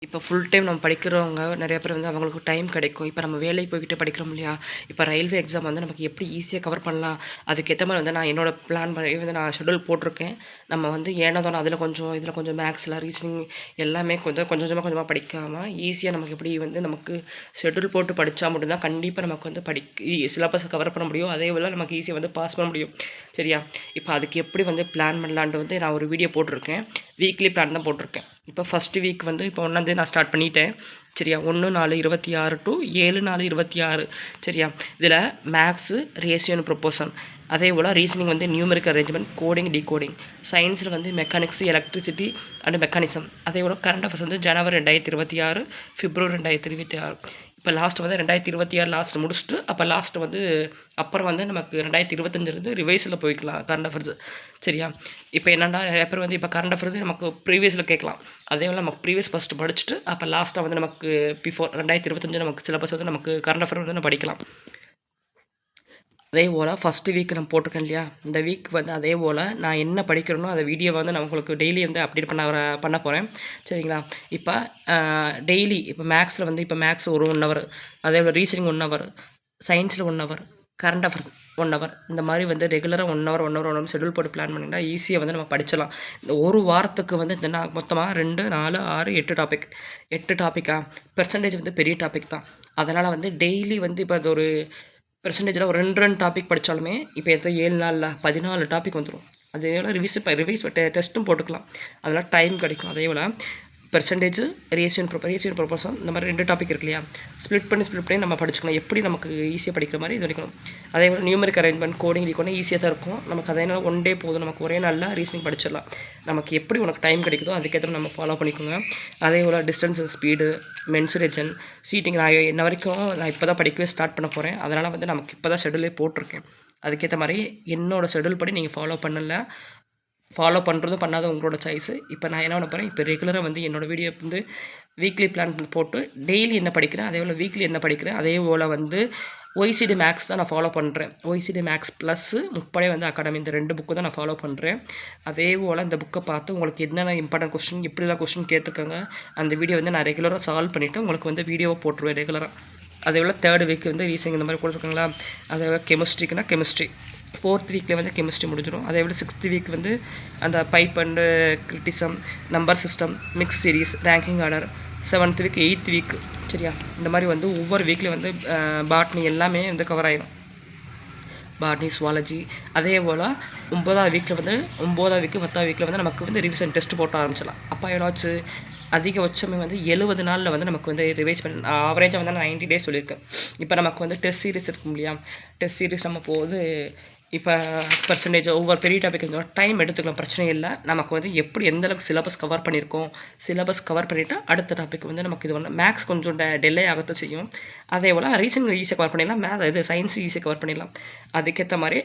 இப்போ full time நம்ம படிக்கிறவங்க நிறைய பேர் வந்து அவங்களுக்கு டைம் கிடைக்கும். இப்போ நம்ம வேலைக்கு போய்கிட்டு படிக்கிறோம் இல்லையா? இப்போ ரயில்வே எக்ஸாம் வந்து நமக்கு எப்படி ஈஸியாக கவர் பண்ணலாம்? அதுக்கேத்த மாரி வந்து நான் என்னோட பிளான் பண்ணி வந்து நான் ஷெட்யூல் போட்டிருக்கேன். நம்ம வந்து ஏனோ தானோ அதில கொஞ்சம், இதில கொஞ்சம் மேக்ஸில் ரீசனிங் எல்லாமே கொஞ்சம் கொஞ்சமா படிக்காம, ஈஸியாக நமக்கு எப்படி வந்து நமக்கு ஷெட்யூல் போட்டு படிச்சா மட்டும் தான் கண்டிப்பா நமக்கு வந்து சிலபஸ கவர் பண்ண முடியும். அதேபோல நமக்கு ஈஸியா வந்து பாஸ் பண்ண முடியும். சரியா? இப்போ அதுக்கு எப்படி வந்து பிளான் பண்ணலான்ட்டு வந்து நான் ஒரு வீடியோ போட்டிருக்கேன். வீக்லி பிளான் தான் போட்டிருக்கேன். இப்போ ஃபர்ஸ்ட் வீக் வந்து இப்போ 1 நான் ஸ்டார்ட் பண்ணிட்டேன். சரியா? 1/4/26 to 7/4/26 சரியா? இதில மேத்ஸு, ரேஷியோ அண்ட் ப்ரொபோர்ஷன் அதேபோல ரீசனிங் வந்து நியூமெரிக்கல் அரேஞ்ச்மெண்ட், கோடிங், டிகோடிங். சயின்ஸில் வந்து மெக்கானிக்ஸ், எலக்ட்ரிசிட்டி அண்ட் மெக்கானிசம். அதேபோல கரண்ட் அஃபேர்ஸ் வந்து ஜனவரி 2026, பிப்ரவரி 2026. இப்போ லாஸ்ட் வந்து 2026 லாஸ்ட் முடிச்சுட்டு, அப்போ லாஸ்ட் வந்து அப்புறம் வந்து நமக்கு 2025 ரிவைஸில் போய்க்கலாம் கரண்ட் அஃபேர்ஸ். சரியா? இப்போ என்னென்னா நிறைய பேர் வந்து இப்போ கரண்ட் அஃபேர்ஸ் நமக்கு ப்ரீவியஸில் கேட்கலாம். அதேபோல் நமக்கு ப்ரீவியஸ் ஃபஸ்ட்டு படிச்சுட்டு, அப்போ லாஸ்ட்டாக வந்து நமக்கு பிஃபோர் 2025 நமக்கு சிலபஸ் வந்து நமக்கு கரண்ட் அஃபேர் வந்து நம்ம படிக்கலாம். அதேபோல் ஃபஸ்ட்டு வீக் நான் போட்டிருக்கேன் இல்லையா? இந்த வீக் வந்து அதேபோல் நான் என்ன படிக்கிறேனோ அந்த வீடியோவை வந்து நான் உங்களுக்கு டெய்லி வந்து அப்டேட் பண்ண போகிறேன். சரிங்களா? இப்போ டெய்லி இப்போ மேக்ஸில் வந்து இப்போ மேக்ஸ் ஒரு 1 ஹவர், அதேபோல் ரீசனிங் 1 ஹவர், சயின்ஸில் 1 ஹவர், கரண்ட் அஃபேர்ஸ் 1 ஹவர், இந்த மாதிரி வந்து ரெகுலராக 1 ஹவர் 1 ஹவர் 1 ஹவர் ஷெட்யூல் போட்டு பிளான் பண்ணிங்கன்னா ஈஸியாக வந்து நம்ம படிச்சிடலாம். இந்த ஒரு வாரத்துக்கு வந்து இந்த மொத்தமாக 2, 4, 6, 8 டாபிக் 8 டாப்பிக்கா பெர்சன்டேஜ் வந்து பெரிய டாபிக் தான். அதனால் வந்து டெய்லி வந்து இப்போ அது ஒரு பெர்சன்டேஜில் ஒரு 2 டாபிக் படித்தாலுமே இப்போ 7 நாளில் 14 டாபிக் வந்துடும். அதேபோல் ரிவைஸ் டெஸ்ட்டும் போட்டுக்கலாம். அதெல்லாம் டைம் கிடைக்கும். அதேபோல் பெர்சன்டேஜ், ரேஷியோ ப்ரொபோர்ஷன் இந்த மாதிரி 2 டாபிக் இருக்கு இல்லையா? ஸ்ப்ளிட் பண்ணி நம்ம படிச்சுக்கலாம். எப்படி நமக்கு ஈஸியாக படிக்கிற மாதிரி இது வரைக்கும். அதேபோல் நியூமெரிக் அரேஞ்ச்மெண்ட், கோடிங் ஈஸியாக தான் இருக்கும். நமக்கு அதே ஒன் டே போதும். நமக்கு ஒரே நாளில் ரீசனிங் படிச்சிடலாம். நமக்கு எப்படி உனக்கு டைம் கிடைக்குதோ அதுக்கேற்ற நம்ம ஃபாலோ பண்ணிக்கோங்க. அதேபோல் டிஸ்டன்ஸ், ஸ்பீடு, மென்சுரேஷன், சீட்டிங் நான் இன்ன வரைக்கும் நான் இப்போ தான் படிக்கவே ஸ்டார்ட் பண்ண போகிறேன். அதனால் வந்து நமக்கு இப்போ தான் ஷெட்யூலே போட்டிருக்கேன். அதுக்கேற்ற மாதிரி என்னோடய ஷெட்யூல் படி நீங்கள் ஃபாலோ பண்ணுறதும் பண்ணாத உங்களோட சாய்ஸு. இப்போ நான் என்ன பண்ண போகிறேன், இப்போ ரெகுலராக வந்து என்னோடய வீடியோ வந்து வீக்லி பிளான் போட்டு டெய்லி என்ன படிக்கிறேன், அதேபோல் வீக்லி என்ன படிக்கிறேன், அதேபோல் வந்து OECD மேக்ஸ் தான் நான் ஃபாலோ பண்ணுறேன். OECD மேக்ஸ் ப்ளஸ்ஸு முப்படை வந்து அகாடமி இந்த 2 புக்கு தான் நான் ஃபாலோ பண்ணுறேன். அதேபோல் இந்த புக்கை பார்த்து உங்களுக்கு என்னென்ன இம்பார்ட்டன்ட் கொஸ்டின் எப்படிலாம் கொஸ்டின் கேட்டிருக்காங்க அந்த வீடியோ வந்து நான் ரெகுலராக சால்வ் பண்ணிவிட்டு உங்களுக்கு வந்து வீடியோவை போட்டுருவேன் ரெகுலராக. அதேபோல் 3rd வீக் வந்து ரீசனிங் இந்த மாதிரி கொடுத்துருக்காங்களா, அதேபோல் கெமிஸ்ட்ரிக்குன்னா கெமிஸ்ட்ரி 4th வீக்கில் வந்து கெமிஸ்ட்ரி முடிஞ்சிடும். அதேபோல் 6th வீக் வந்து அந்த pipe and criticism, number system, mix series, ranking order, 7th week 8th week சரியா? இந்த மாதிரி வந்து ஒவ்வொரு வீக்லேயும் வந்து பாட்னி எல்லாமே வந்து கவர் ஆகிடும். Botany, zoology. அதேபோல் 9th வீக்கில் வந்து 9th வீக்கு 10th வீக்கில் வந்து நமக்கு வந்து ரிவிஷன் டெஸ்ட் போட்டு ஆரம்பிச்சிடலாம். அப்போ என்னாச்சு, அதிகபட்சமே வந்து 70 நாளில் வந்து நமக்கு வந்து ரிவைஸ் பண்ணி ஆவரேஜாக வந்து 90 டேஸ் சொல்லியிருக்கேன். இப்போ நமக்கு வந்து டெஸ்ட் சீரிஸ் இருக்கும் இல்லையா? டெஸ்ட் சீரிஸ் நம்ம போது இப்போ பெர்சன்டேஜ் ஒவ்வொரு பெரிய டாபிக் இருந்தாலும் டைம் எடுத்துக்கலாம், பிரச்சனை இல்லை. நமக்கு வந்து எப்படி எந்த அளவுக்கு சிலபஸ் கவர் பண்ணியிருக்கோம், சிலபஸ் கவர் பண்ணிவிட்டு அடுத்த டாபிக் வந்து நமக்கு இது பண்ணலாம். மேக்ஸ் கொஞ்சம் டிலே ஆகத்தான் செய்யும். அதேபோல் ரீசனிங் ஈஸியாக கவர் பண்ணிடலாம். இது சயின்ஸ் ஈஸியாக கவர் பண்ணிடலாம். அதுக்கேற்ற மாதிரி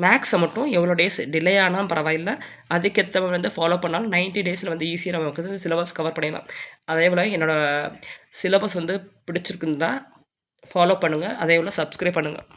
மேக்ஸை மட்டும் எவ்வளோ டேஸ் டிலே ஆனால் பரவாயில்ல, அதுக்கேற்ற மாதிரி வந்து ஃபாலோ பண்ணாலும் 90 டேஸில் வந்து ஈஸியாக நமக்கு வந்து சிலபஸ் கவர் பண்ணிடலாம். அதேபோல் என்னோடய சிலபஸ் வந்து பிடிச்சிருக்குன்னு தான் ஃபாலோ பண்ணுங்கள். அதேபோல் சப்ஸ்கிரைப் பண்ணுங்கள்.